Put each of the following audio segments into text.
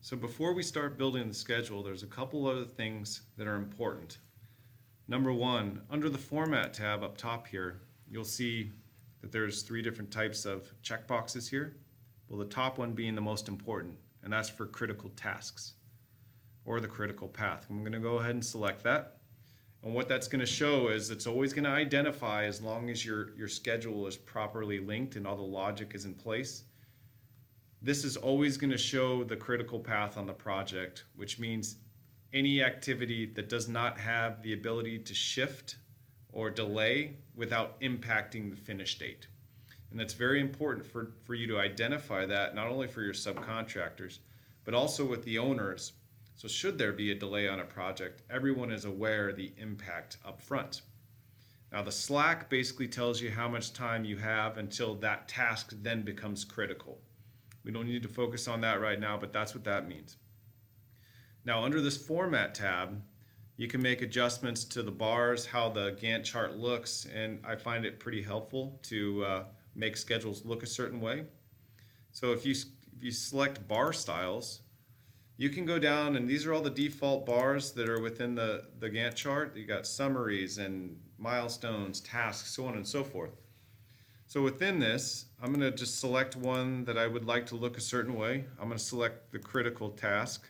So before we start building the schedule, there's a couple other things that are important. Number one, under the Format tab up top here, you'll see that there's three different types of checkboxes here. Well, the top one being the most important, and that's for critical tasks or the critical path. I'm going to go ahead and select that. And what that's going to show is it's always going to identify, as long as your schedule is properly linked and all the logic is in place, this is always going to show the critical path on the project, which means any activity that does not have the ability to shift or delay without impacting the finish date. And that's very important for you to identify that, not only for your subcontractors, but also with the owners. So should there be a delay on a project, everyone is aware of the impact up front. Now the slack basically tells you how much time you have until that task then becomes critical. We don't need to focus on that right now, but that's what that means. Now under this Format tab, you can make adjustments to the bars, how the Gantt chart looks, and I find it pretty helpful to make schedules look a certain way. So if you select bar styles, you can go down, and these are all the default bars that are within the Gantt chart. You got summaries and milestones, tasks, so on and so forth. So within this, I'm going to just select one that I would like to look a certain way. I'm going to select the critical task.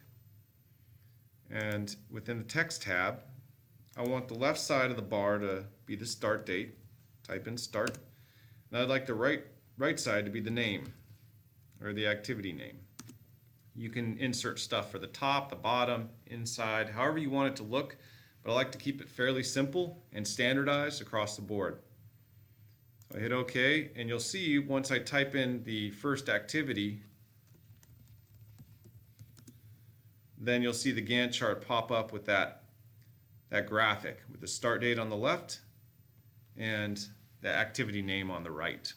And within the text tab, I want the left side of the bar to be the start date. Type in start. And I'd like the right side to be the name or the activity name. You can insert stuff for the top, the bottom, inside, however you want it to look, but I like to keep it fairly simple and standardized across the board. I hit OK, and you'll see once I type in the first activity, then you'll see the Gantt chart pop up with that graphic with the start date on the left and the activity name on the right.